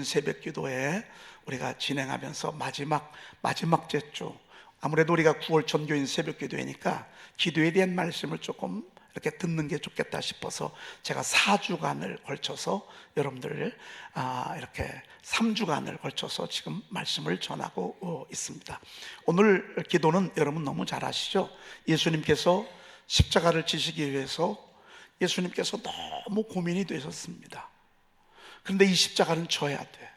종교인 새벽기도회 우리가 진행하면서 마지막 제주, 아무래도 우리가 9월 전교인 새벽기도회니까 기도에 대한 말씀을 조금 이렇게 듣는 게 좋겠다 싶어서 제가 4주간을 걸쳐서 여러분들을 이렇게 3주간을 걸쳐서 지금 말씀을 전하고 있습니다. 오늘 기도는 여러분 너무 잘 아시죠? 예수님께서 십자가를 지시기 위해서 예수님께서 너무 고민이 되셨습니다. 그런데 이 십자가는 져야 돼.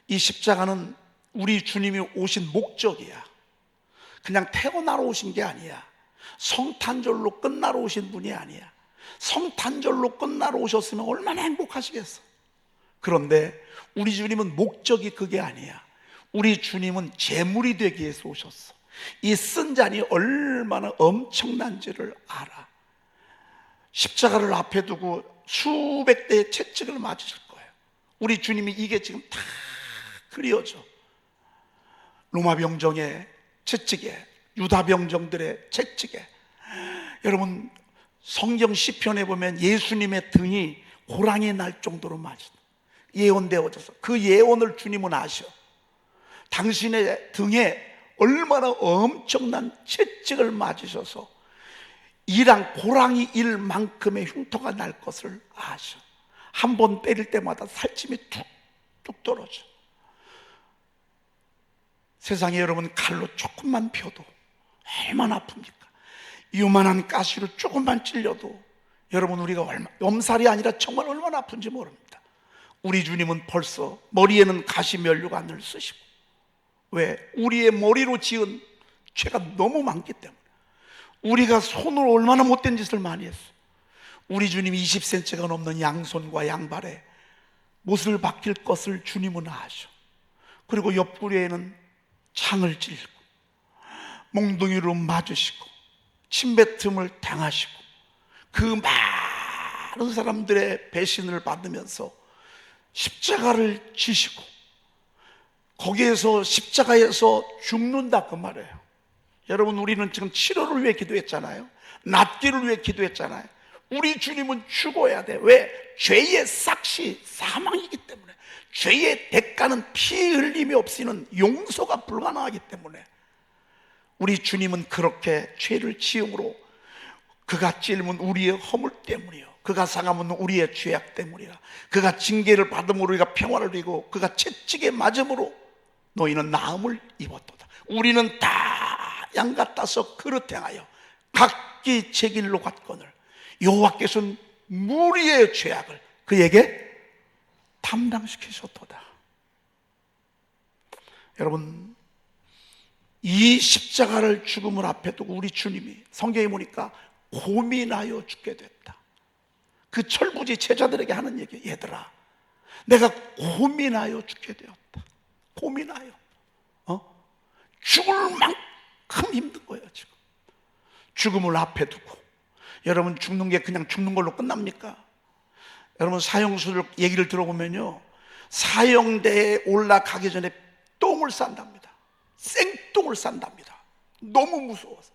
이 십자가는 우리 주님이 오신 목적이야. 그냥 태어나러 오신 게 아니야. 성탄절로 끝나러 오신 분이 아니야. 성탄절로 끝나러 오셨으면 얼마나 행복하시겠어. 그런데 우리 주님은 목적이 그게 아니야. 우리 주님은 제물이 되기 위해서 오셨어. 이 쓴 잔이 얼마나 엄청난지를 알아. 십자가를 앞에 두고 수백 대의 채찍을 맞으실 거예요. 우리 주님이 이게 지금 다 그려져. 로마 병정의 채찍에, 유다 병정들의 채찍에. 여러분, 성경 시편에 보면 예수님의 등이 고랑이 날 정도로 맞은 예언되어져서 그 예언을 주님은 아셔. 당신의 등에 얼마나 엄청난 채찍을 맞으셔서 이랑 고랑이 일 만큼의 흉터가 날 것을 아셔. 한 번 때릴 때마다 살찜이 툭툭 떨어져. 세상에 여러분, 칼로 조금만 펴도 얼마나 아픕니까? 요만한 가시로 조금만 찔려도 여러분, 우리가 엄살이 아니라 정말 얼마나 아픈지 모릅니다. 우리 주님은 벌써 머리에는 가시면류관을 쓰시고, 왜? 우리의 머리로 지은 죄가 너무 많기 때문에. 우리가 손으로 얼마나 못된 짓을 많이 했어. 우리 주님이 20cm가 넘는 양손과 양발에 못을 박힐 것을 주님은 아셔. 그리고 옆구리에는 창을 찔고 몽둥이로 맞으시고 침뱉음을 당하시고 그 많은 사람들의 배신을 받으면서 십자가를 지시고 거기에서 십자가에서 죽는다 그 말이에요. 여러분, 우리는 지금 치료를 위해 기도했잖아요. 낫기를 위해 기도했잖아요. 우리 주님은 죽어야 돼. 왜? 죄의 삭시 사망이기 때문에. 죄의 대가는 피 흘림이 없이는 용서가 불가능하기 때문에 우리 주님은 그렇게 죄를 지음으로 그가 찔문 우리의 허물 때문이요, 그가 상함은 우리의 죄악 때문이라. 그가 징계를 받음으로 우리가 평화를 누리고 그가 채찍에 맞음으로 너희는 나음을 입었도다. 우리는 다 양 같아서 그릇 행하여 각기 제 길로 갔거늘 여호와께서는 무리의 죄악을 그에게 담당시키셨도다. 여러분, 이 십자가를 죽음을 앞에 두고 우리 주님이 성경에 보니까 고민하여 죽게 됐다. 그 철부지 제자들에게 하는 얘기, 얘들아, 내가 고민하여 죽게 되었다. 고민하여. 죽을 만큼 힘든 거예요. 지금 죽음을 앞에 두고. 여러분, 죽는 게 그냥 죽는 걸로 끝납니까? 여러분, 사형수들 얘기를 들어보면요, 사형대에 올라가기 전에 똥을 싼답니다. 생똥을 싼답니다. 너무 무서워서.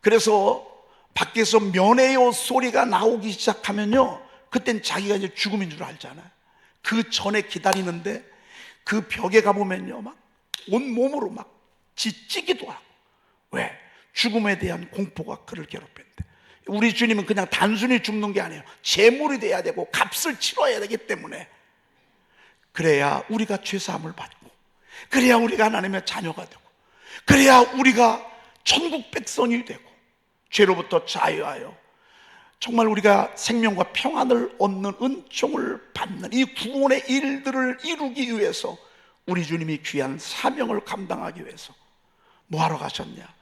그래서 밖에서 면회요 소리가 나오기 시작하면요, 그땐 자기가 이제 죽음인 줄 알잖아요. 그 전에 기다리는데 그 벽에 가보면요, 막 온몸으로 막 지치기도 하고. 왜? 죽음에 대한 공포가 그를 괴롭혔는데, 우리 주님은 그냥 단순히 죽는 게 아니에요. 제물이 돼야 되고 값을 치러야 되기 때문에, 그래야 우리가 죄사함을 받고, 그래야 우리가 하나님의 자녀가 되고, 그래야 우리가 천국 백성이 되고 죄로부터 자유하여 정말 우리가 생명과 평안을 얻는 은총을 받는 이 구원의 일들을 이루기 위해서 우리 주님이 귀한 사명을 감당하기 위해서 뭐하러 가셨냐?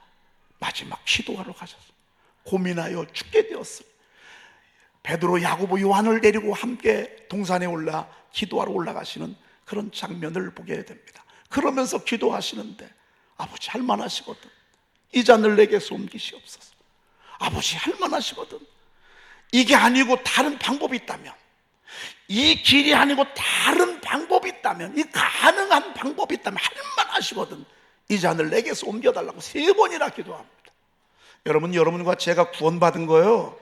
마지막 기도하러 가셨어요. 고민하여 죽게 되었어요. 베드로, 야고보, 요한을 데리고 함께 동산에 올라 기도하러 올라가시는 그런 장면을 보게 됩니다. 그러면서 기도하시는데, 아버지 할만하시거든 이 잔을 내게서 옮기시옵소서. 아버지 할만하시거든 이게 아니고 다른 방법이 있다면, 이 길이 아니고 다른 방법이 있다면, 이 가능한 방법이 있다면 할만하시거든 이 잔을 내게서 옮겨달라고 3번이나 기도합니다. 여러분과 제가 구원받은 거예요,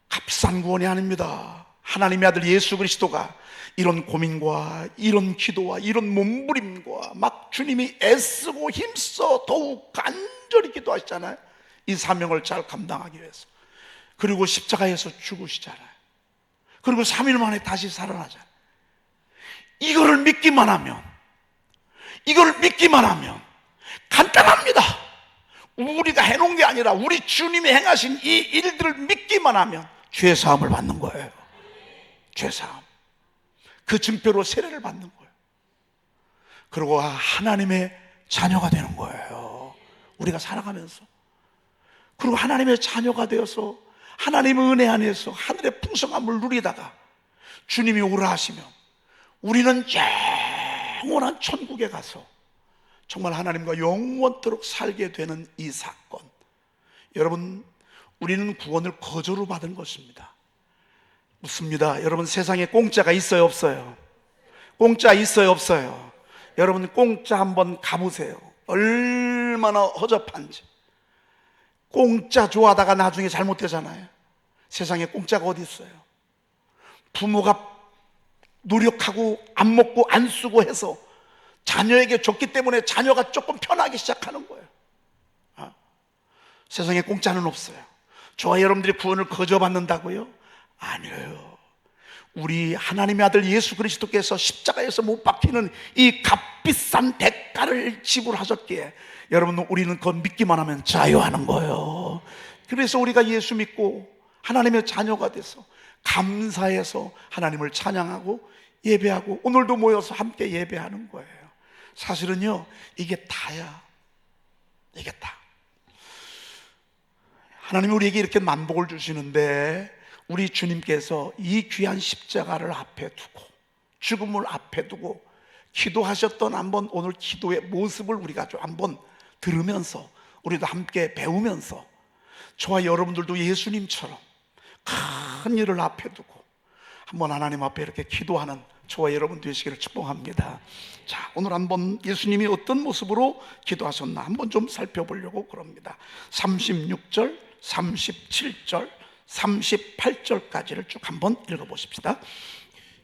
값싼 구원이 아닙니다. 하나님의 아들 예수 그리스도가 이런 고민과 이런 기도와 이런 몸부림과 막 주님이 애쓰고 힘써 더욱 간절히 기도하시잖아요. 이 사명을 잘 감당하기 위해서. 그리고 십자가에서 죽으시잖아요. 그리고 3일 만에 다시 살아나잖아요. 이거를 믿기만 하면, 이걸 믿기만 하면 간단합니다. 우리가 해놓은 게 아니라 우리 주님이 행하신 이 일들을 믿기만 하면 죄사함을 받는 거예요. 죄사함. 그 증표로 세례를 받는 거예요. 그리고 하나님의 자녀가 되는 거예요. 우리가 살아가면서. 그리고 하나님의 자녀가 되어서 하나님의 은혜 안에서 하늘의 풍성함을 누리다가 주님이 오라 하시면 우리는 영원한 천국에 가서 정말 하나님과 영원토록 살게 되는 이 사건. 여러분, 우리는 구원을 거저로 받은 것입니다. 묻습니다. 여러분, 세상에 공짜가 있어요, 없어요? 공짜 있어요, 없어요? 여러분, 공짜 한번 가보세요. 얼마나 허접한지. 공짜 좋아하다가 나중에 잘못되잖아요. 세상에 공짜가 어디 있어요? 부모가 노력하고 안 먹고 안 쓰고 해서 자녀에게 줬기 때문에 자녀가 조금 편하기 시작하는 거예요. 세상에 공짜는 없어요. 저와 여러분들이 구원을 거저받는다고요? 아니에요. 우리 하나님의 아들 예수 그리스도께서 십자가에서 못 박히는 이 값비싼 대가를 지불하셨기에 여러분, 우리는 그거 믿기만 하면 자유하는 거예요. 그래서 우리가 예수 믿고 하나님의 자녀가 돼서 감사해서 하나님을 찬양하고 예배하고 오늘도 모여서 함께 예배하는 거예요. 사실은요, 이게 다야. 이게 다. 하나님이 우리에게 이렇게 만복을 주시는데 우리 주님께서 이 귀한 십자가를 앞에 두고 죽음을 앞에 두고 기도하셨던 한번 오늘 기도의 모습을 우리가 좀 한번 들으면서 우리도 함께 배우면서 저와 여러분들도 예수님처럼 큰 일을 앞에 두고 한번 하나님 앞에 이렇게 기도하는 저와 여러분 되시기를 축복합니다. 자, 오늘 한번 예수님이 어떤 모습으로 기도하셨나 한번 좀 살펴보려고 그럽니다. 36절, 37절, 38절까지를 쭉 한번 읽어보십시다.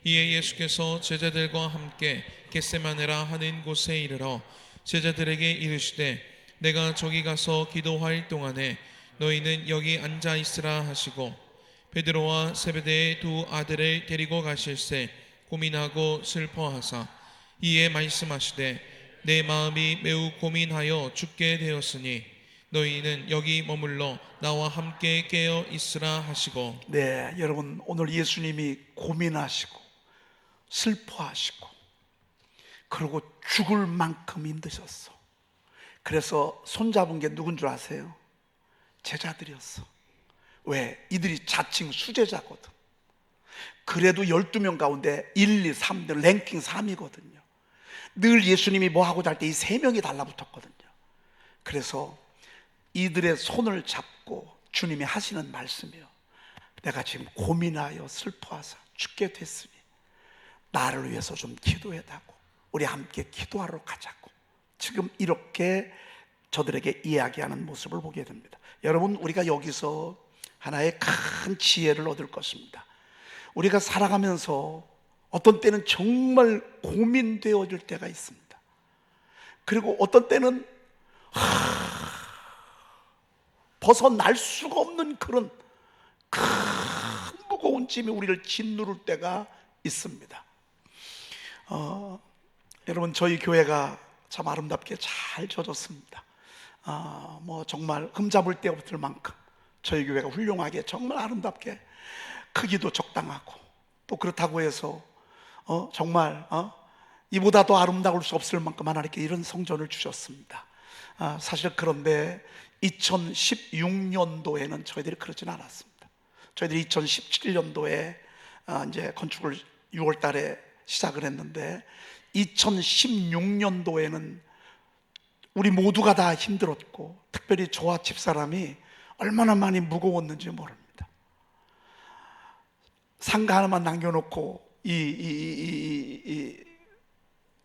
이에 예수께서 제자들과 함께 겟세마네라 하는 곳에 이르러 제자들에게 이르시되 내가 저기 가서 기도할 동안에 너희는 여기 앉아 있으라 하시고 베드로와 세베대의 두 아들을 데리고 가실새 고민하고 슬퍼하사 이에 말씀하시되 내 마음이 매우 고민하여 죽게 되었으니 너희는 여기 머물러 나와 함께 깨어 있으라 하시고. 네, 여러분, 오늘 예수님이 고민하시고 슬퍼하시고 그리고 죽을 만큼 힘드셨어. 그래서 손잡은 게 누군 줄 아세요? 제자들이었어. 왜? 이들이 자칭 수제자거든. 그래도 12명 가운데 1, 2, 3들 랭킹 3이거든요. 늘 예수님이 뭐 하고 잘 때 이 3명이 달라붙었거든요. 그래서 이들의 손을 잡고 주님이 하시는 말씀이요, 내가 지금 고민하여 슬퍼하사 죽게 됐으니 나를 위해서 좀 기도해달라고, 우리 함께 기도하러 가자고 지금 이렇게 저들에게 이야기하는 모습을 보게 됩니다. 여러분, 우리가 여기서 하나의 큰 지혜를 얻을 것입니다. 우리가 살아가면서 어떤 때는 정말 고민되어질 때가 있습니다. 그리고 어떤 때는 벗어날 수가 없는 그런 큰 무거운 짐이 우리를 짓누를 때가 있습니다. 여러분, 저희 교회가 참 아름답게 잘 져졌습니다. 뭐 정말 흠잡을 데 없을 만큼 저희 교회가 훌륭하게 정말 아름답게 크기도 적당하고 또 그렇다고 해서 정말 이보다 더 아름다울 수 없을 만큼 하나님께 이런 성전을 주셨습니다. 사실 그런데 2016년도에는 저희들이 그러진 않았습니다. 저희들이 2017년도에 이제 건축을 6월 달에 시작을 했는데 2016년도에는 우리 모두가 다 힘들었고 특별히 저와 집사람이 얼마나 많이 무거웠는지 모릅니다. 상가 하나만 남겨놓고 이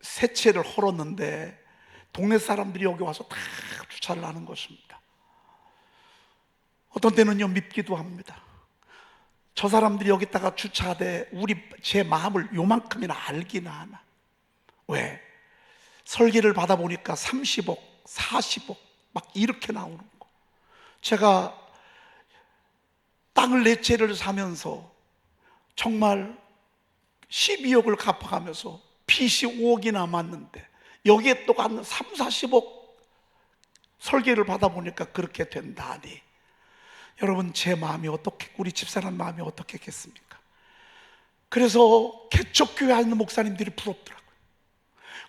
새 채를 헐었는데 동네 사람들이 여기 와서 다 주차를 하는 것입니다. 어떤 때는요 밉기도 합니다. 저 사람들이 여기다가 주차하되 제 마음을 요만큼이나 알기나 하나. 왜? 설계를 받아보니까 30억, 40억 막 이렇게 나오는 거. 제가 땅을 4채를 사면서 정말 12억을 갚아가면서 빚이 5억이 남았는데 여기에 또 한 3, 40억 설계를 받아보니까 그렇게 된다니. 여러분, 제 마음이 어떻게, 우리 집사람 마음이 어떻겠습니까? 그래서 개척교회 하는 목사님들이 부럽더라고요.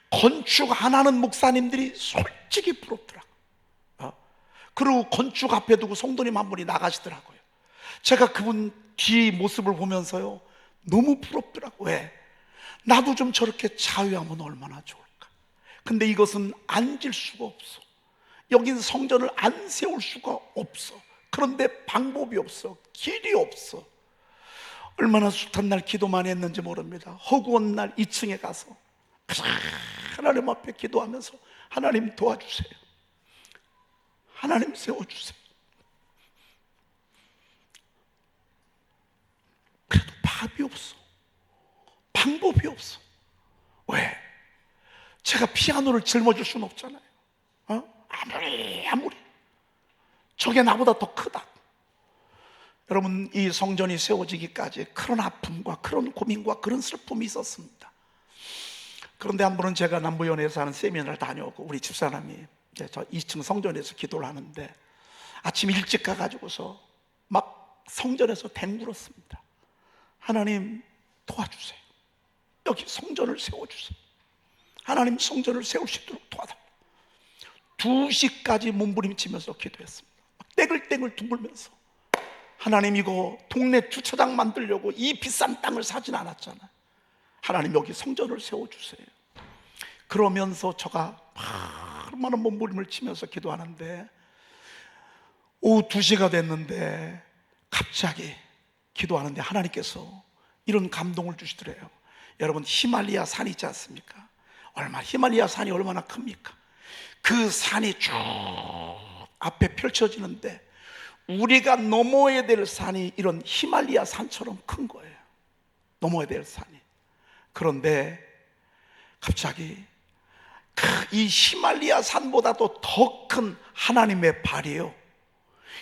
건축 안 하는 목사님들이 솔직히 부럽더라고요. 그리고 건축 앞에 두고 성도님 한 분이 나가시더라고요. 제가 그분 뒤 모습을 보면서요, 너무 부럽더라고요. 왜? 나도 좀 저렇게 자유하면 얼마나 좋을까. 근데 이것은 앉을 수가 없어. 여긴 성전을 안 세울 수가 없어. 그런데 방법이 없어. 길이 없어. 얼마나 숱한 날 기도 많이 했는지 모릅니다. 허구한 날 2층에 가서 하나님 앞에 기도하면서 하나님 도와주세요. 하나님 세워주세요. 그래도 답이 없어. 방법이 없어. 왜? 제가 피아노를 짊어질 수는 없잖아요. 아무리 저게 나보다 더 크다. 여러분, 이 성전이 세워지기까지 그런 아픔과 그런 고민과 그런 슬픔이 있었습니다. 그런데 한 번은 제가 남부연에서 하는 세미나를 다녀오고 우리 집사람이 저 2층 성전에서 기도를 하는데 아침 일찍 가가지고서 막 성전에서 뒹굴었습니다. 하나님 도와주세요. 여기 성전을 세워주세요. 하나님 성전을 세울 수 있도록 도와달라고 2시까지 몸부림치면서 기도했습니다. 떼글떼글 둥글면서 하나님, 이거 동네 주차장 만들려고 이 비싼 땅을 사진 않았잖아요. 하나님, 여기 성전을 세워주세요. 그러면서 제가 얼마나 몸부림을 치면서 기도하는데 오후 2시가 됐는데 갑자기 기도하는데 하나님께서 이런 감동을 주시더래요. 여러분, 히말리아 산이 있지 않습니까? 히말리아 산이 얼마나 큽니까? 그 산이 쭉 앞에 펼쳐지는데 우리가 넘어야 될 산이 이런 히말리아 산처럼 큰 거예요. 넘어야 될 산이. 그런데 갑자기 이 히말리아 산보다도 더 큰 하나님의 발이에요.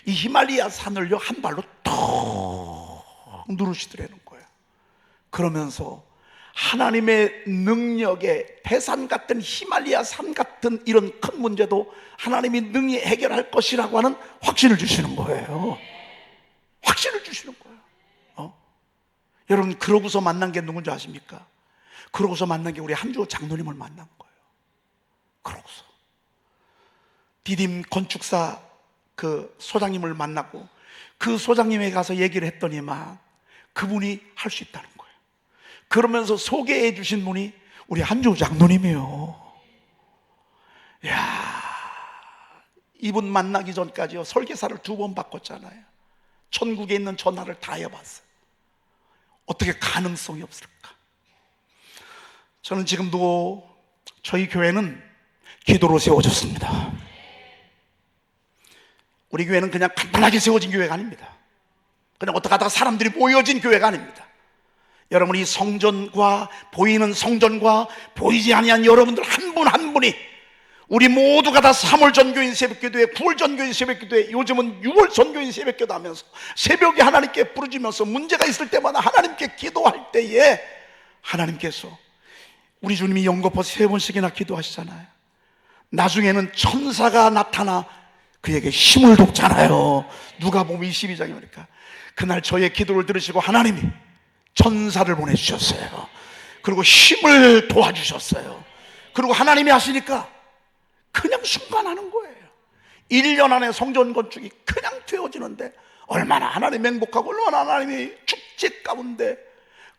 이 히말리아 산을요 한 발로 톡 누르시더라는 거예요. 그러면서 하나님의 능력에 대산 같은 히말리아 산 같은 이런 큰 문제도 하나님이 능히 해결할 것이라고 하는 확신을 주시는 거예요. 확신을 주시는 거예요. 여러분, 그러고서 만난 게 누군지 아십니까? 그러고서 만난 게 우리 한주호 장로님을 만난 거예요. 그러고서 디딤 건축사 그 소장님을 만나고 그 소장님에 가서 얘기를 했더니만 그분이 할 수 있다는 거예요. 그러면서 소개해 주신 분이 우리 한주호 장로님이에요. 이야, 이분 만나기 전까지요 설계사를 2번 바꿨잖아요. 천국에 있는 전화를 다 해봤어요. 어떻게 가능성이 없을까? 저는 지금도 저희 교회는 기도로 세워졌습니다. 우리 교회는 그냥 간단하게 세워진 교회가 아닙니다. 그냥 어떻게 하다가 사람들이 모여진 교회가 아닙니다. 여러분, 이 성전과 보이는 성전과 보이지 아니한 여러분들 한 분 한 분이 우리 모두가 다 3월 전교인 새벽기도회, 9월 전교인 새벽기도회, 요즘은 6월 전교인 새벽기도 하면서 새벽에 하나님께 부르짖으면서 문제가 있을 때마다 하나님께 기도할 때에 하나님께서 우리 주님이 연거푸 3번씩이나 기도하시잖아요. 나중에는 천사가 나타나 그에게 힘을 돕잖아요. 누가복음 22장이니까 그날 저의 기도를 들으시고 하나님이 천사를 보내주셨어요. 그리고 힘을 도와주셨어요. 그리고 하나님이 하시니까 그냥 순간하는 거예요. 1년 안에 성전 건축이 그냥 되어지는데 얼마나 하나님 행복하고 얼마나 하나님이 축제 가운데.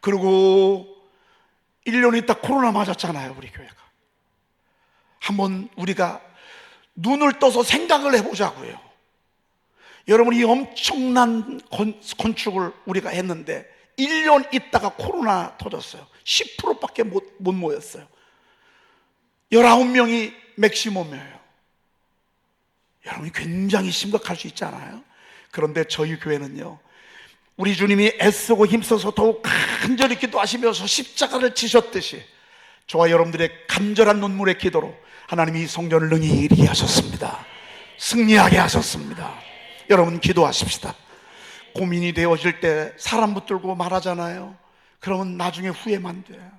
그리고 1년 있다 코로나 맞았잖아요. 우리 교회가 한번 우리가 눈을 떠서 생각을 해보자고요. 여러분, 이 엄청난 건축을 우리가 했는데 1년 있다가 코로나 터졌어요. 10%밖에 못 모였어요. 19명이 맥시멈이에요. 여러분이 굉장히 심각할 수 있잖아요. 그런데 저희 교회는요 우리 주님이 애쓰고 힘써서 더욱 간절히 기도하시면서 십자가를 지셨듯이 저와 여러분들의 간절한 눈물의 기도로 하나님이 성전을 능히 이루게 하셨습니다. 승리하게 하셨습니다. 여러분 기도하십시다. 고민이 되어질 때 사람 붙들고 말하잖아요. 그러면 나중에 후회만 돼요.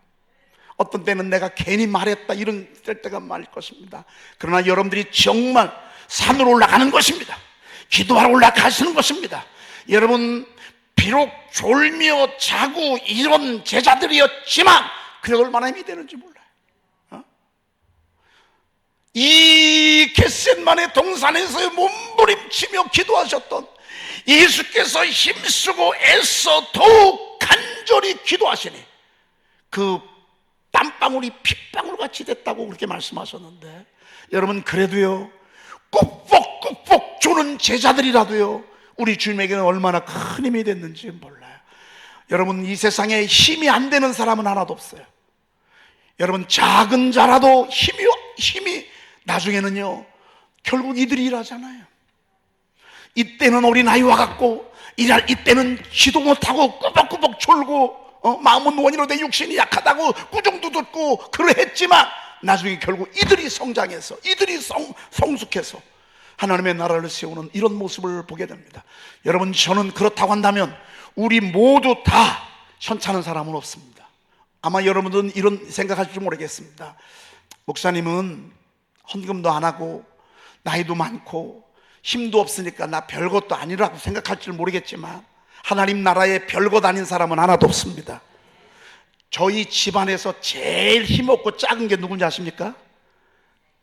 어떤 때는 내가 괜히 말했다 이런 때가 많을 것입니다. 그러나 여러분들이 정말 산으로 올라가는 것입니다. 기도하러 올라가시는 것입니다. 여러분 비록 졸며 자고 이런 제자들이었지만 그게 얼마나 힘이 되는지 몰라요. 이 겟셋만의 동산에서 몸부림치며 기도하셨던 예수께서 힘쓰고 애써 더욱 간절히 기도하시니 그 땀방울이 핏방울같이 됐다고 그렇게 말씀하셨는데, 여러분 그래도요 꾹뻑꾹뻑 조는 제자들이라도요 우리 주님에게는 얼마나 큰 힘이 됐는지 몰라요. 여러분 이 세상에 힘이 안 되는 사람은 하나도 없어요. 여러분 작은 자라도 힘이 나중에는요 결국 이들이 일하잖아요. 이때는 어린아이와 같고 이때는 기도 못하고 꾸벅꾸벅 졸고 마음은 원이로되 육신이 약하다고 꾸중도 듣고 그러했지만 나중에 결국 이들이 성장해서 이들이 성숙해서 하나님의 나라를 세우는 이런 모습을 보게 됩니다. 여러분 저는 그렇다고 한다면 우리 모두 다 현찮은 사람은 없습니다. 아마 여러분들은 이런 생각하실지 모르겠습니다. 목사님은 헌금도 안 하고 나이도 많고 힘도 없으니까 나 별것도 아니라고 생각할지 모르겠지만 하나님 나라에 별것 아닌 사람은 하나도 없습니다. 저희 집안에서 제일 힘없고 작은 게 누군지 아십니까?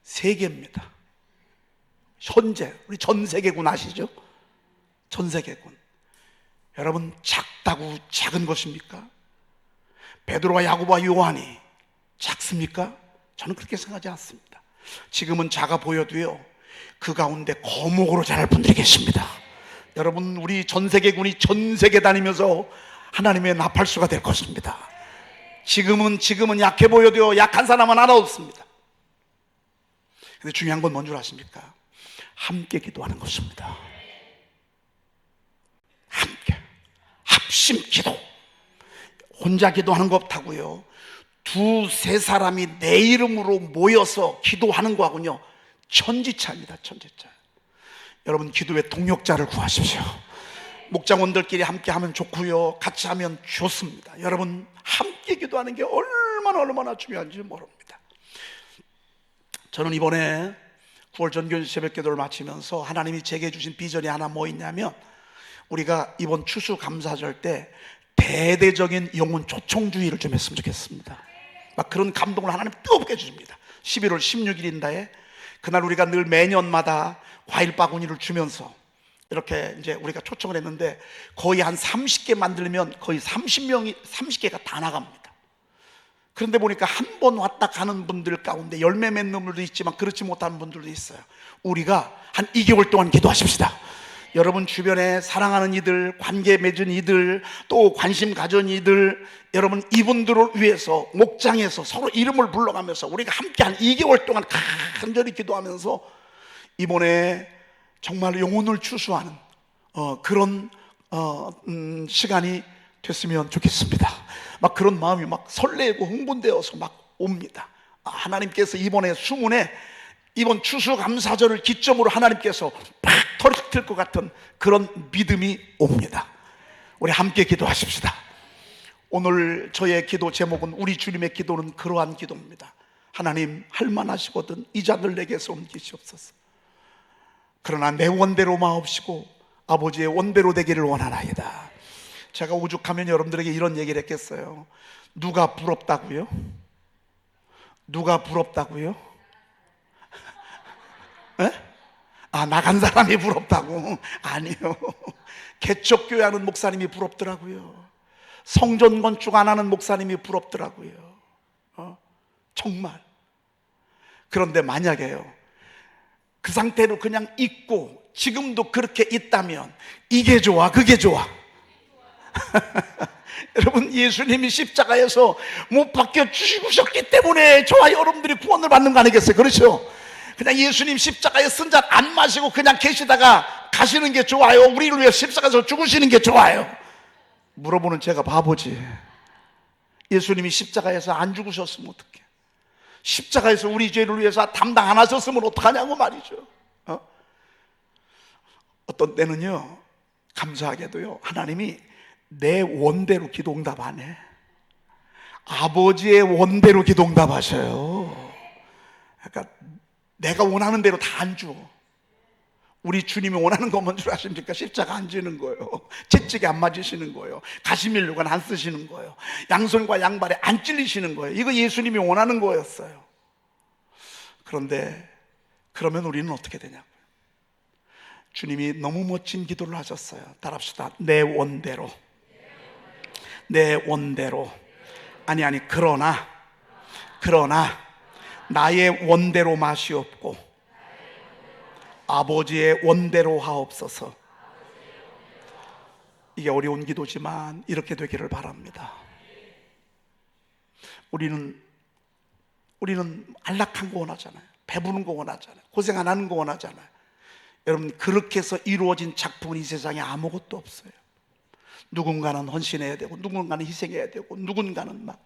세계입니다. 현재 우리 전세계군 아시죠? 전세계군. 여러분 작다고 작은 것입니까? 베드로와 야고보와 요한이 작습니까? 저는 그렇게 생각하지 않습니다. 지금은 작아 보여도요 그 가운데 거목으로 자랄 분들이 계십니다. 여러분 우리 전세계군이 전세계 다니면서 하나님의 나팔수가 될 것입니다. 지금은 약해 보여도요 약한 사람은 하나 없습니다. 근데 중요한 건 뭔 줄 아십니까? 함께 기도하는 것입니다. 함께 합심 기도. 혼자 기도하는 것 없다고요. 두세 사람이 내 이름으로 모여서 기도하는 거하고요 천지차입니다. 천지차. 여러분 기도의 동역자를 구하십시오. 목장원들끼리 함께 하면 좋고요 같이 하면 좋습니다. 여러분 함께 기도하는 게 얼마나 중요한지 모릅니다. 저는 이번에 9월 전교 새벽 기도를 마치면서 하나님이 제게 주신 비전이 하나 뭐 있냐면, 우리가 이번 추수감사절 때 대대적인 영혼 초청주의를 좀 했으면 좋겠습니다. 막 그런 감동을 하나님 뜨겁게 주십니다. 11월 16일인데 그날 우리가 늘 매년마다 과일 바구니를 주면서 이렇게 이제 우리가 초청을 했는데 거의 한 30개 만들면 거의 30개가 다 나갑니다. 그런데 보니까 한 번 왔다 가는 분들 가운데 열매 맺는 분들도 있지만 그렇지 못한 분들도 있어요. 우리가 한 2개월 동안 기도하십시다. 여러분 주변에 사랑하는 이들, 관계 맺은 이들, 또 관심 가진 이들, 여러분 이분들을 위해서 목장에서 서로 이름을 불러가면서 우리가 함께 한 2개월 동안 간절히 기도하면서 이번에 정말 영혼을 추수하는 그런 시간이 됐으면 좋겠습니다. 막 그런 마음이 막 설레고 흥분되어서 막 옵니다. 하나님께서 이번에 수문에 이번 추수감사절을 기점으로 하나님께서 팍 터뜨릴 것 같은 그런 믿음이 옵니다. 우리 함께 기도하십시다. 오늘 저의 기도 제목은, 우리 주님의 기도는 그러한 기도입니다. 하나님 할만하시거든 이 자들 내게서 옮기시옵소서. 그러나 내 원대로 마옵시고 아버지의 원대로 되기를 원하나이다. 제가 오죽하면 여러분들에게 이런 얘기를 했겠어요. 누가 부럽다고요? 누가 부럽다고요? 에? 나간 사람이 부럽다고? 아니요. 개척교회 하는 목사님이 부럽더라고요. 성전 건축 안 하는 목사님이 부럽더라고요. 정말. 그런데 만약에요 그 상태로 그냥 있고 지금도 그렇게 있다면 이게 좋아 그게 좋아? 여러분 예수님이 십자가에서 못 박혀 죽으셨기 때문에 저와 여러분들이 구원을 받는 거 아니겠어요? 그렇죠? 그냥 예수님 십자가에 쓴 잔 안 마시고 그냥 계시다가 가시는 게 좋아요? 우리를 위해 십자가에서 죽으시는 게 좋아요? 물어보는 제가 바보지. 예수님이 십자가에서 안 죽으셨으면 어떡해? 십자가에서 우리 죄를 위해서 담당 안 하셨으면 어떡하냐고 말이죠. 어떤 때는요, 감사하게도요, 하나님이 내 원대로 기도 응답 안 해. 아버지의 원대로 기도 응답하셔요. 그러니까 내가 원하는 대로 다 안 줘. 우리 주님이 원하는 건 뭔 줄 아십니까? 십자가 안 지는 거예요. 채찍에 안 맞으시는 거예요. 가시밀류관 안 쓰시는 거예요. 양손과 양발에 안 찔리시는 거예요. 이거 예수님이 원하는 거였어요. 그런데 그러면 우리는 어떻게 되냐고요? 주님이 너무 멋진 기도를 하셨어요. 따라합시다. 내 원대로. 내 원대로. 아니 그러나 나의 원대로 마시옵고 아버지의 원대로 하옵소서. 이게 어려운 기도지만 이렇게 되기를 바랍니다. 우리는 안락한 거 원하잖아요. 배부른 거 원하잖아요. 고생 안 하는 거 원하잖아요. 여러분, 그렇게 해서 이루어진 작품은 이 세상에 아무것도 없어요. 누군가는 헌신해야 되고, 누군가는 희생해야 되고, 누군가는 막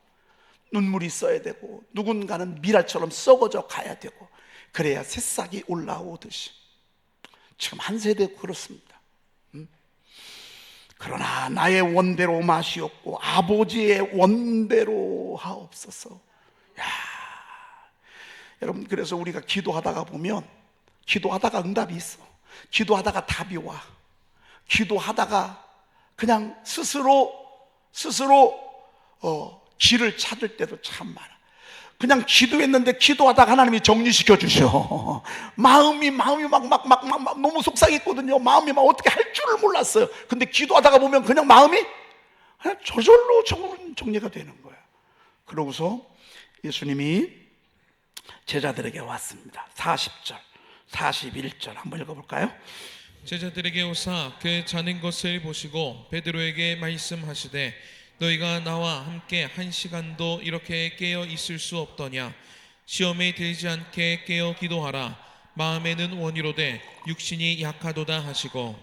눈물이 써야 되고, 누군가는 미랄처럼 썩어져 가야 되고, 그래야 새싹이 올라오듯이 지금 한 세대 그렇습니다. 그러나 나의 원대로 마시옵고 아버지의 원대로 하옵소서. 야, 여러분, 그래서 우리가 기도하다가 보면, 기도하다가 응답이 있어. 기도하다가 답이 와. 기도하다가 그냥 스스로 길을 찾을 때도 참 많아. 그냥 기도했는데 기도하다가 하나님이 정리시켜 주셔. 마음이 막 너무 속상했거든요. 마음이 막 어떻게 할 줄을 몰랐어요. 근데 기도하다가 보면 그냥 마음이 그냥 저절로 정리가 되는 거예요. 그러고서 예수님이 제자들에게 왔습니다. 40절 41절 한번 읽어볼까요? 제자들에게 오사 그 자는 것을 보시고 베드로에게 말씀하시되 너희가 나와 함께 1시간도 이렇게 깨어 있을 수 없더냐. 시험에 들지 않게 깨어 기도하라. 마음에는 원이로되 육신이 약하도다 하시고.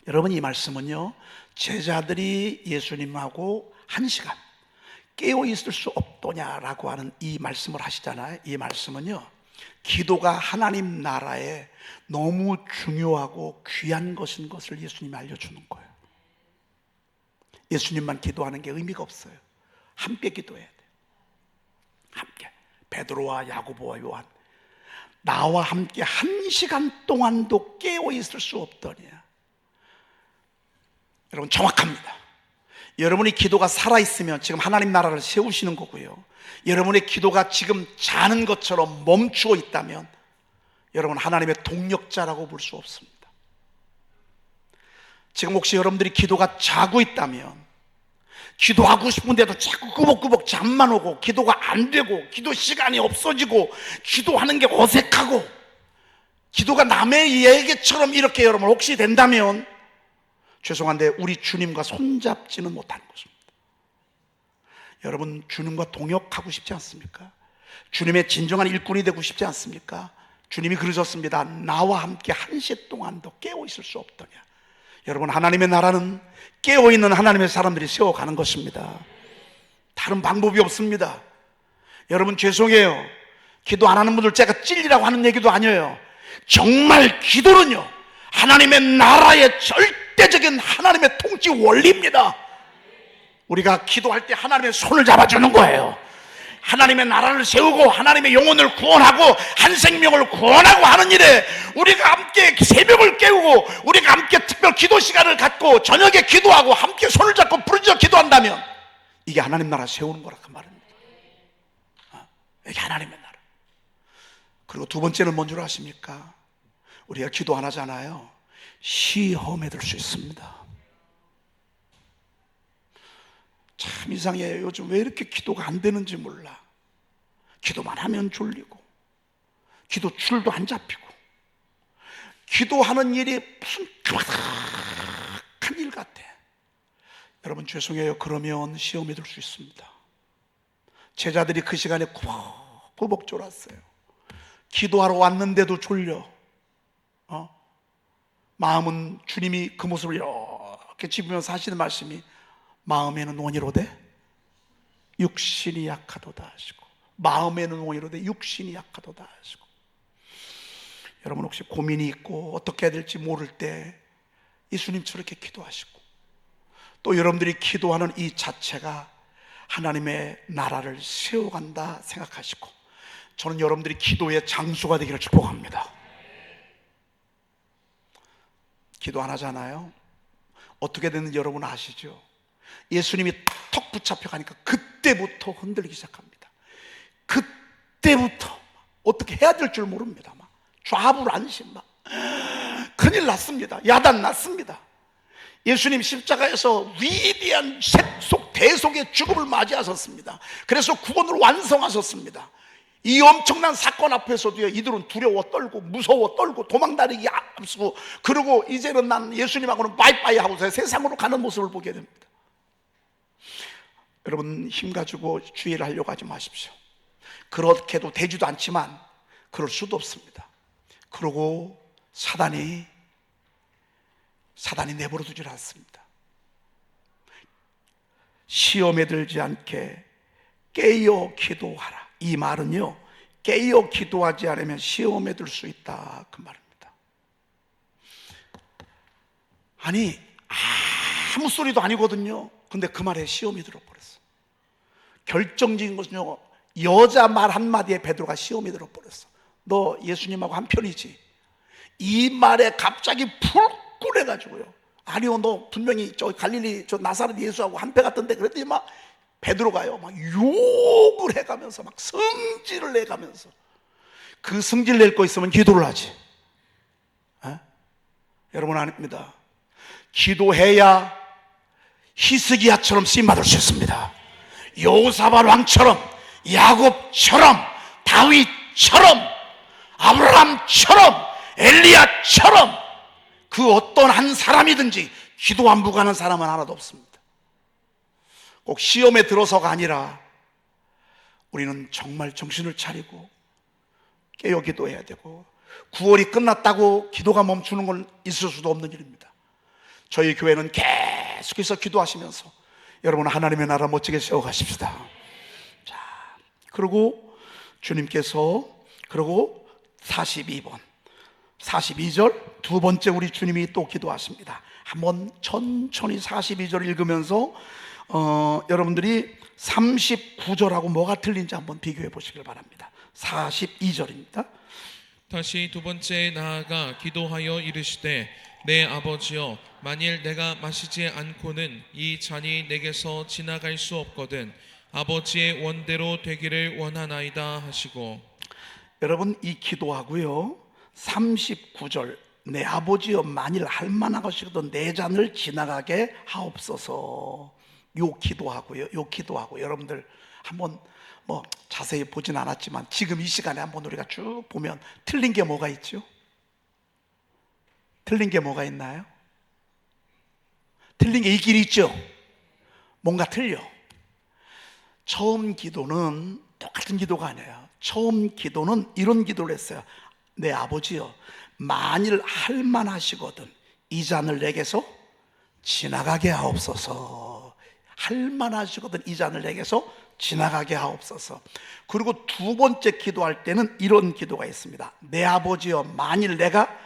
여러분, 이 말씀은요, 제자들이 예수님하고 1시간 깨어 있을 수 없더냐라고 하는 이 말씀을 하시잖아요. 이 말씀은요, 기도가 하나님 나라에 너무 중요하고 귀한 것인 것을 예수님이 알려주는 거예요. 예수님만 기도하는 게 의미가 없어요. 함께 기도해야 돼요. 함께. 베드로와 야고보와 요한, 나와 함께 1시간 동안도 깨어 있을 수 없더냐. 여러분, 정확합니다. 여러분의 기도가 살아있으면 지금 하나님 나라를 세우시는 거고요. 여러분의 기도가 지금 자는 것처럼 멈추어 있다면 여러분 하나님의 동력자라고 볼 수 없습니다. 지금 혹시 여러분들이 기도가 자고 있다면, 기도하고 싶은데도 자꾸 꾸벅꾸벅 잠만 오고 기도가 안 되고 기도 시간이 없어지고 기도하는 게 어색하고 기도가 남의 얘기처럼 이렇게 여러분 혹시 된다면 죄송한데 우리 주님과 손잡지는 못하는 것입니다. 여러분, 주님과 동역하고 싶지 않습니까? 주님의 진정한 일꾼이 되고 싶지 않습니까? 주님이 그러셨습니다. 나와 함께 1시 동안도 깨어 있을 수 없더냐. 여러분, 하나님의 나라는 깨어있는 하나님의 사람들이 세워가는 것입니다. 다른 방법이 없습니다. 여러분, 죄송해요. 기도 안 하는 분들 제가 찔리라고 하는 얘기도 아니에요. 정말 기도는요, 하나님의 나라의 절대적인 하나님의 통치 원리입니다. 우리가 기도할 때 하나님의 손을 잡아주는 거예요. 하나님의 나라를 세우고 하나님의 영혼을 구원하고 한 생명을 구원하고 하는 일에 우리가 함께 새벽을 깨우고 우리가 함께 특별 기도 시간을 갖고 저녁에 기도하고 함께 손을 잡고 부르짖어 기도한다면 이게 하나님 나라 세우는 거라 그 말입니다. 이게 하나님의 나라. 그리고 두 번째는 뭔 줄 아십니까? 우리가 기도 안 하잖아요. 시험에 들 수 있습니다. 참 이상해요. 요즘 왜 이렇게 기도가 안 되는지 몰라. 기도만 하면 졸리고 기도 줄도 안 잡히고 기도하는 일이 무슨 까마득한 일 같아. 여러분, 죄송해요. 그러면 시험에 들 수 있습니다. 제자들이 그 시간에 꾸벅꾸벅 졸았어요. 기도하러 왔는데도 졸려. 마음은 주님이 그 모습을 이렇게 집으면서 하시는 말씀이 마음에는 원이로되 육신이 약하도다 하시고, 마음에는 원이로되 육신이 약하도다 하시고. 여러분 혹시 고민이 있고 어떻게 해야 될지 모를 때 예수님처럼 이렇게 기도하시고, 또 여러분들이 기도하는 이 자체가 하나님의 나라를 세워간다 생각하시고, 저는 여러분들이 기도의 장수가 되기를 축복합니다. 기도 안 하잖아요. 어떻게 됐는지 여러분 아시죠? 예수님이 턱 붙잡혀 가니까 그때부터 흔들리기 시작합니다. 그때부터 어떻게 해야 될 줄 모릅니다. 막 좌불안심, 막 큰일 났습니다. 야단 났습니다. 예수님 십자가에서 위대한 대속의 죽음을 맞이하셨습니다. 그래서 구원을 완성하셨습니다. 이 엄청난 사건 앞에서도요, 이들은 두려워 떨고 무서워 떨고 도망다니기 앞서고, 그리고 이제는 난 예수님하고는 바이바이 하고서 세상으로 가는 모습을 보게 됩니다. 여러분 힘 가지고 주의를 하려고 하지 마십시오. 그렇게도 되지도 않지만 그럴 수도 없습니다. 그러고 사단이 내버려 두질 않습니다. 시험에 들지 않게 깨어 기도하라. 이 말은요, 깨어 기도하지 않으면 시험에 들 수 있다, 그 말입니다. 아니 아무 소리도 아니거든요. 근데 그 말에 시험이 들어버렸어. 결정적인 것은요, 여자 말 한마디에 베드로가 시험이 들어버렸어. 너 예수님하고 한편이지? 이 말에 갑자기 불끈해가지고요, 아니요, 너 분명히 저 갈릴리 저 나사렛 예수하고 한패 같던데, 그랬더니 막 베드로가요 막 욕을 해가면서 막 성질을 내가면서, 그 성질 낼 거 있으면 기도를 하지. 여러분 아닙니다. 기도해야 히스기야처럼 쓰임받을 수 있습니다. 여호사밧 왕처럼, 야곱처럼, 다윗처럼, 아브라함처럼, 엘리야처럼, 그 어떤 한 사람이든지 기도 안 부가는 사람은 하나도 없습니다. 꼭 시험에 들어서가 아니라 우리는 정말 정신을 차리고 깨어 기도해야 되고, 구원이 끝났다고 기도가 멈추는 건 있을 수도 없는 일입니다. 저희 교회는 계속해서 기도하시면서 여러분 하나님의 나라 멋지게 세워가십시다. 자, 그리고 주님께서, 그리고 42절 두 번째 우리 주님이 또 기도하십니다. 한번 천천히 42절 읽으면서 여러분들이 39절하고 뭐가 틀린지 한번 비교해 보시길 바랍니다. 42절입니다. 다시 두 번째 나아가 기도하여 이르시되 내 아버지여, 만일 내가 마시지 않고는 이 잔이 내게서 지나갈 수 없거든 아버지의 원대로 되기를 원하나이다 하시고. 여러분 이 기도하고요, 39절 내 아버지여 만일 할만하시거든 내 잔을 지나가게 하옵소서, 요 기도하고요, 여러분들 한번 뭐 자세히 보진 않았지만 지금 이 시간에 한번 우리가 쭉 보면 틀린 게 뭐가 있죠? 틀린 게 뭐가 있나요? 틀린 게 있긴 있죠. 뭔가 틀려. 처음 기도는 똑같은 기도가 아니에요. 처음 기도는 이런 기도를 했어요. 내 아버지여, 만일 할만하시거든 이 잔을 내게서 지나가게 하옵소서. 할만하시거든 이 잔을 내게서 지나가게 하옵소서. 그리고 두 번째 기도할 때는 이런 기도가 있습니다. 내 아버지여, 만일 내가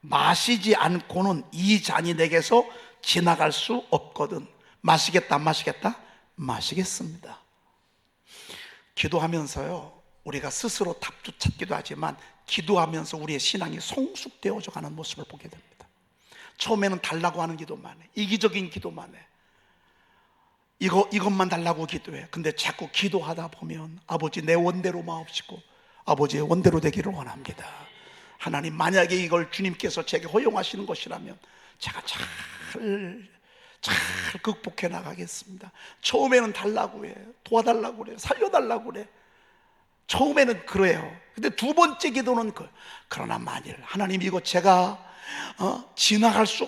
마시지 않고는 이 잔이 내게서 지나갈 수 없거든. 마시겠다, 안 마시겠다? 마시겠습니다. 기도하면서요, 우리가 스스로 답도 찾기도 하지만 기도하면서 우리의 신앙이 성숙되어져 가는 모습을 보게 됩니다. 처음에는 달라고 하는 기도만 해, 이기적인 기도만 해, 이것만 달라고 기도해. 근데 자꾸 기도하다 보면 아버지 내 원대로 마옵시고 아버지의 원대로 되기를 원합니다. 하나님, 만약에 이걸 주님께서 제게 허용하시는 것이라면 제가 잘 극복해 나가겠습니다. 처음에는 달라고 해, 도와달라고 그래, 살려달라고 그래. 처음에는 그래요. 근데 두 번째 기도는 그러나 만일 하나님 이거 제가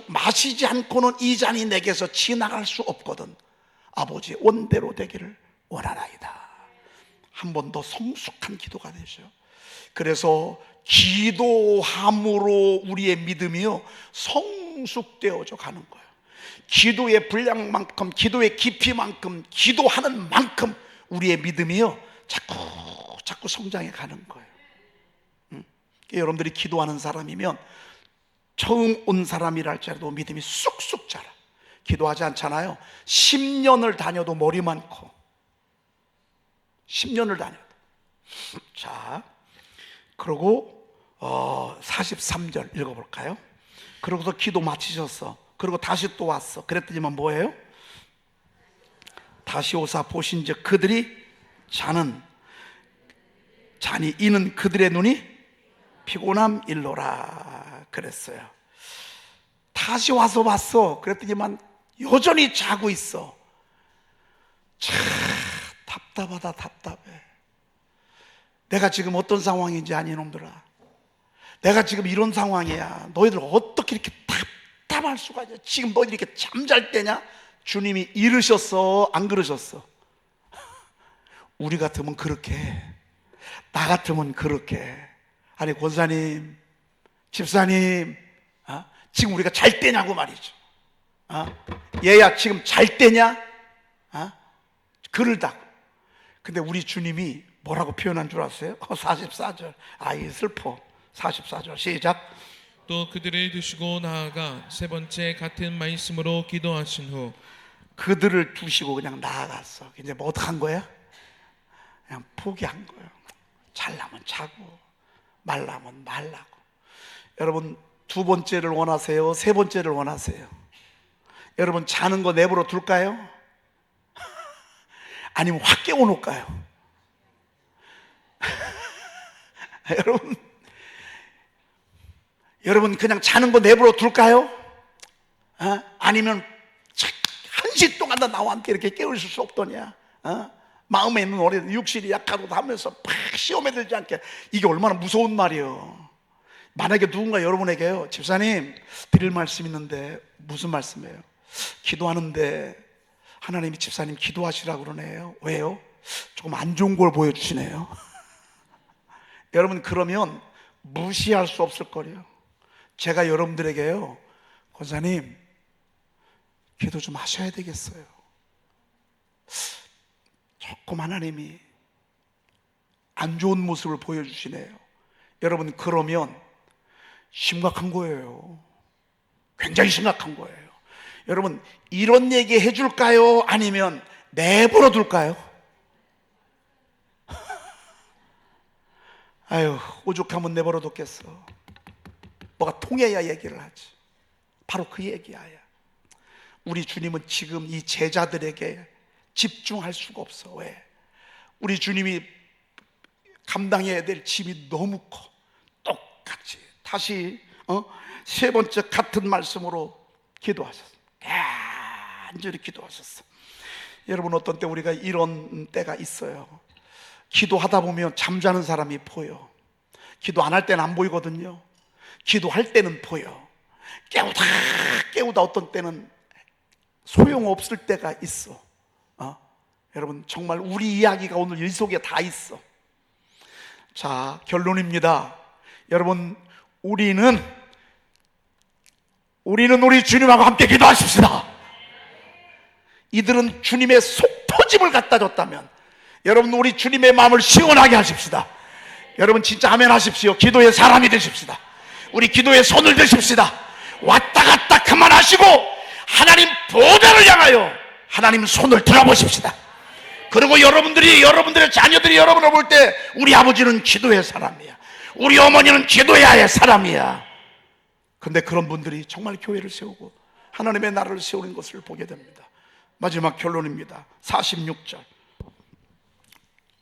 마시지 않고는 이 잔이 내게서 지나갈 수 없거든 아버지의 원대로 되기를 원하나이다. 한 번 더 성숙한 기도가 되죠. 그래서 기도함으로 우리의 믿음이요 성숙되어져 가는 거예요. 기도의 분량만큼, 기도의 깊이만큼, 기도하는 만큼 우리의 믿음이요 자꾸 성장해 가는 거예요. 여러분들이 기도하는 사람이면 처음 온 사람이라 할지라도 믿음이 쑥쑥 자라. 기도하지 않잖아요. 10년을 다녀도 머리만 커. 10년을 다녀도. 자, 그리고 43절 읽어볼까요? 그러고서 기도 마치셨어. 그리고 다시 또 왔어. 그랬더니만 뭐예요? 다시 오사 보신즉 그들이 자니 이는 그들의 눈이 피곤함 일로라 그랬어요. 다시 와서 봤어. 그랬더니만 여전히 자고 있어. 참 답답하다. 답답해. 내가 지금 어떤 상황인지 아니 놈들아. 내가 지금 이런 상황이야. 너희들 어떻게 이렇게 답답할 수가 있냐. 지금 너희들이 이렇게 잠잘 때냐. 주님이 이르셨어 안 그러셨어? 우리 같으면 그렇게 해. 나 같으면 그렇게 해. 아니 권사님, 집사님, 지금 우리가 잘 때냐고 말이죠. 얘야 지금 잘 때냐? 그러다고. 근데 우리 주님이 뭐라고 표현한 줄 아세요? 44절. 아이 슬퍼. 44절 시작. 또 그들을 두시고 나아가 세 번째 같은 말씀으로 기도하신 후 그들을 두시고 그냥 나아갔어. 이제 뭐 어떡한 거야? 그냥 포기한 거예요. 잘라면 자고 말라면 말라고. 여러분 두 번째를 원하세요? 세 번째를 원하세요? 여러분 자는 거 내버려 둘까요? 아니면 확 깨워놓을까요? 여러분 그냥 자는 거 내버려 둘까요? 아니면 1시 동안 나와 함께 이렇게 깨우실 수 없더냐? 마음에 있는 어린 육신이 약하고 하면서 팍 시험에 들지 않게. 이게 얼마나 무서운 말이에요. 만약에 누군가 여러분에게요, 집사님 드릴 말씀 있는데. 무슨 말씀이에요? 기도하는데 하나님이 집사님 기도하시라고 그러네요. 왜요? 조금 안 좋은 걸 보여주시네요. 여러분 그러면 무시할 수 없을 거예요. 제가 여러분들에게요, 권사님 기도 좀 하셔야 되겠어요. 조금 하나님이 안 좋은 모습을 보여주시네요. 여러분 그러면 심각한 거예요. 굉장히 심각한 거예요. 여러분 이런 얘기 해줄까요? 아니면 내버려 둘까요? 아유 오죽하면 내버려 뒀겠어. 뭐가 통해야 얘기를 하지. 바로 그 얘기야. 우리 주님은 지금 이 제자들에게 집중할 수가 없어. 왜? 우리 주님이 감당해야 될 짐이 너무 커. 똑같이 다시 세 번째 같은 말씀으로 기도하셨어. 간절히 기도하셨어. 여러분 어떤 때 우리가 이런 때가 있어요. 기도하다 보면 잠자는 사람이 보여. 기도 안 할 때는 안 보이거든요. 기도할 때는 보여. 깨우다 어떤 때는 소용없을 때가 있어. 여러분 정말 우리 이야기가 오늘 이 속에 다 있어. 자 결론입니다. 여러분 우리는 우리 주님하고 함께 기도하십시다. 이들은 주님의 속터짐을 갖다 줬다면 여러분 우리 주님의 마음을 시원하게 하십시다. 여러분 진짜 아멘 하십시오. 기도의 사람이 되십시다. 우리 기도의 손을 드십시다. 왔다 갔다 그만하시고 하나님 보좌를 향하여 하나님 손을 들어보십시다. 그리고 여러분들의 자녀들이 여러분을 볼 때 우리 아버지는 기도의 사람이야, 우리 어머니는 기도해야 할 사람이야. 근데 그런 분들이 정말 교회를 세우고 하나님의 나라를 세우는 것을 보게 됩니다. 마지막 결론입니다. 46절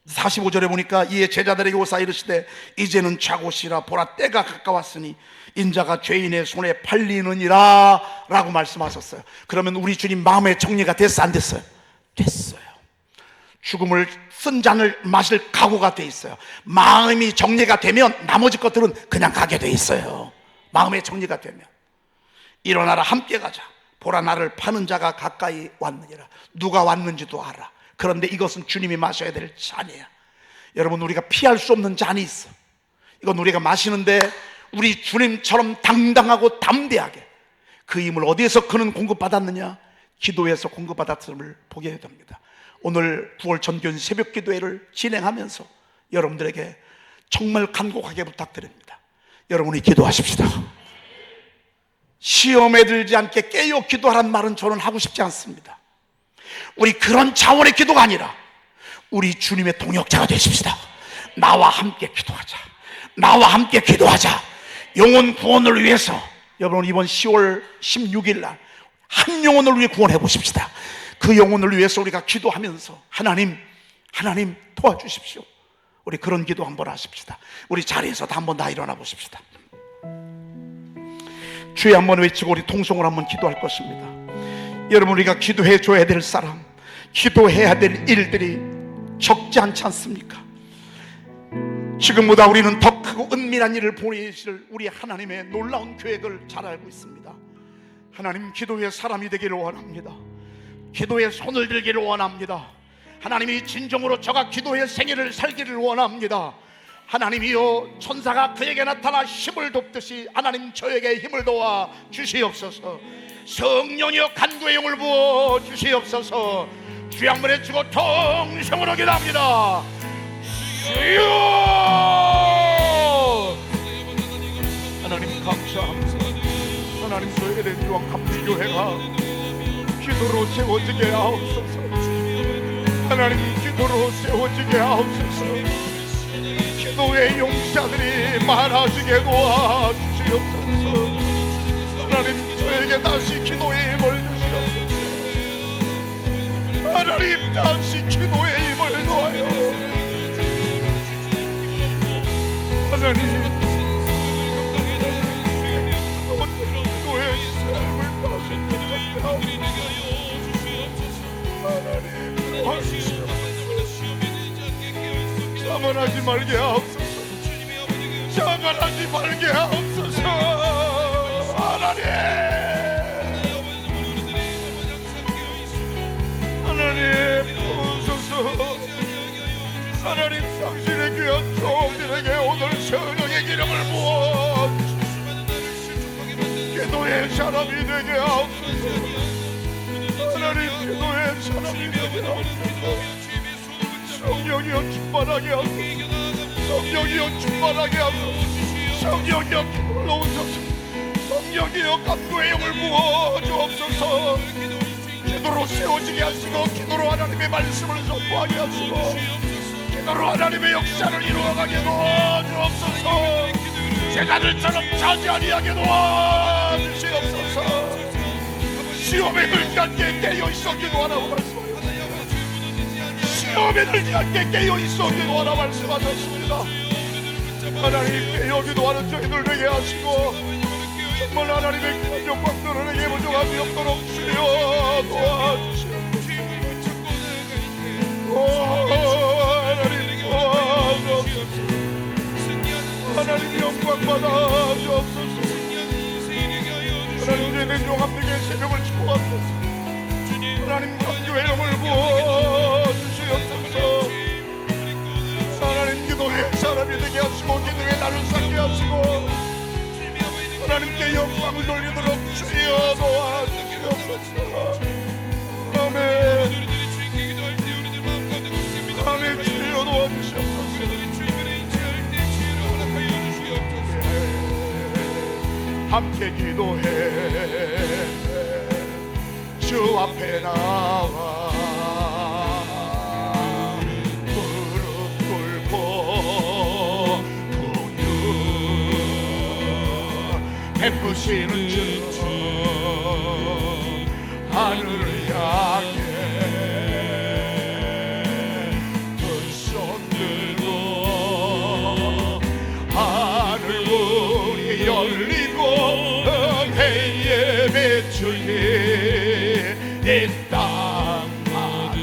45절에 보니까 이에 제자들에게 오사 이르시되 이제는 자고 쉬라. 보라 때가 가까웠으니 인자가 죄인의 손에 팔리느니라 라고 말씀하셨어요. 그러면 우리 주님 마음의 정리가 됐어 안 됐어요? 됐어요. 죽음을 쓴 잔을 마실 각오가 돼 있어요. 마음이 정리가 되면 나머지 것들은 그냥 가게 돼 있어요. 마음의 정리가 되면 일어나라 함께 가자. 보라 나를 파는 자가 가까이 왔느니라. 누가 왔는지도 알아. 그런데 이것은 주님이 마셔야 될 잔이야. 여러분 우리가 피할 수 없는 잔이 있어. 이건 우리가 마시는데 우리 주님처럼 당당하고 담대하게 그 힘을 어디에서 그는 공급받았느냐? 기도에서 공급받았음을 보게 됩니다. 오늘 9월 전교인 새벽 기도회를 진행하면서 여러분들에게 정말 간곡하게 부탁드립니다. 여러분이 기도하십시다. 시험에 들지 않게 깨어 기도하란 말은 저는 하고 싶지 않습니다. 우리 그런 차원의 기도가 아니라 우리 주님의 동역자가 되십시다. 나와 함께 기도하자. 나와 함께 기도하자. 영혼 구원을 위해서 여러분 이번 10월 16일 날 한 영혼을 위해 구원해 보십시다. 그 영혼을 위해서 우리가 기도하면서 하나님 도와주십시오. 우리 그런 기도 한번 하십시다. 우리 자리에서도 한번 다 일어나 보십시다. 주여 한번 외치고 우리 통성으로 한번 기도할 것입니다. 여러분 우리가 기도해 줘야 될 사람, 기도해야 될 일들이 적지 않지 않습니까? 지금보다 우리는 더 크고 은밀한 일을 보내실 우리 하나님의 놀라운 계획을 잘 알고 있습니다. 하나님, 기도의 사람이 되기를 원합니다. 기도의 손을 들기를 원합니다. 하나님이 진정으로 저가 기도의 생애를 살기를 원합니다. 하나님이여, 천사가 그에게 나타나 힘을 돕듯이 하나님 저에게 힘을 도와 주시옵소서. 성령이여, 간구의 영을 부어 주시옵소서. 주여 한번 해주고 통성으로 기도합니다. 주여, 하나님 감사합니다. 하나님, 저에게 된 유황 감리교회가 기도로 세워지게 하옵소서. 하나님, 기도로 세워지게 하옵소서. 기도의 용사들이 많아지게 도와주시옵소서. 하나님, 저에게 다시 기도의 힘을 주시옵소서. 하나님, 다시 기도의 힘을 놓아요. 하나님, 자만하지 말게 하옵소서. 자만하지 말게 하옵소서. 하나님, 하나님 부으소서. 하나님, 당신의 귀한 종들에게 오늘 성령의 기름을 부어 기도의 사람이 되게 하옵소서. 하나님, 기도의 사람이 되게 하옵소서. 성령이여 충만하게 하소서. 성령이여 충만하게 하소서. 성령이여 기도를 넣으소서. 성령이여 간구의 영을 부어 주옵소서. 기도로 세워지게 하시고, 기도로 하나님의 말씀을 선포하게 하시고, 기도로 하나님의 역사를 이루어가게 도와주옵소서. 제자들처럼 자지 아니하게 도와주시옵소서. 시험에 들지 않게 깨어있어 기도하라고 말씀하셨습니다. 시험에 들지 않게 깨어있어 기도하라 말씀하셨습니다. 하나님, 깨어 기도하는 저희들 되게 하시고, 정말 하나님의 큰 영광들에게 부족함이 없도록 주여 도와주시옵소서. 하나님 도와주옵소서. 하나님 영광 받아 주옵소서. 하나님, 우리의 용함되게 새벽을 축복하소서. 하나님, 간구의 영을 부어 주시옵소서. 하나님, 기도의 사람이 되게 하시고, 기도의 날을 쌓게 하시고, 하나님께 영광을 돌리도록 주여 도와주시옵소서. 아멘. 아멘. 주여 도와주시옵소서. 함께 기도해 주 앞에 나와 무릎 꿇고 공유 베푸시는 주 하늘을 향해 두 손 들고 하늘 문이 열리고 은혜의 배출이 이 땅 하늘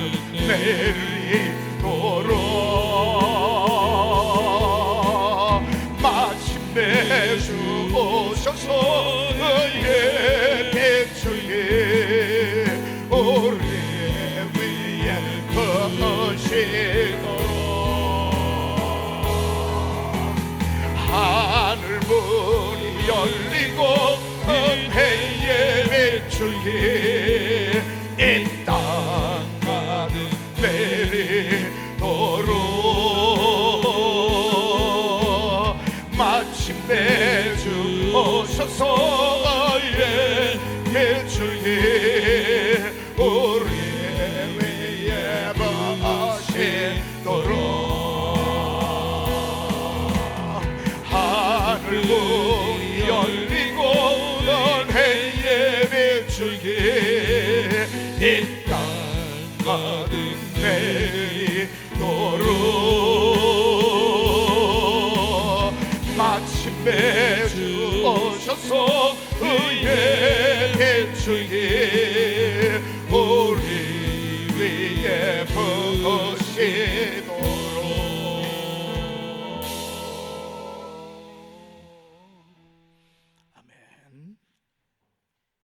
내리도록 마침내 주 오셔서 은혜의 배출이 우리 위에 거시도록 하늘 문이 열리고 은혜의 주의 이 땅 가득 내리도록 마침내 주 오셔서 예 주의 우리 위에 버시도록 하늘 문이 열리고 은혜의 비추기 이 땅 가득 내리도록 마침내 주 오셔서 의의 비추기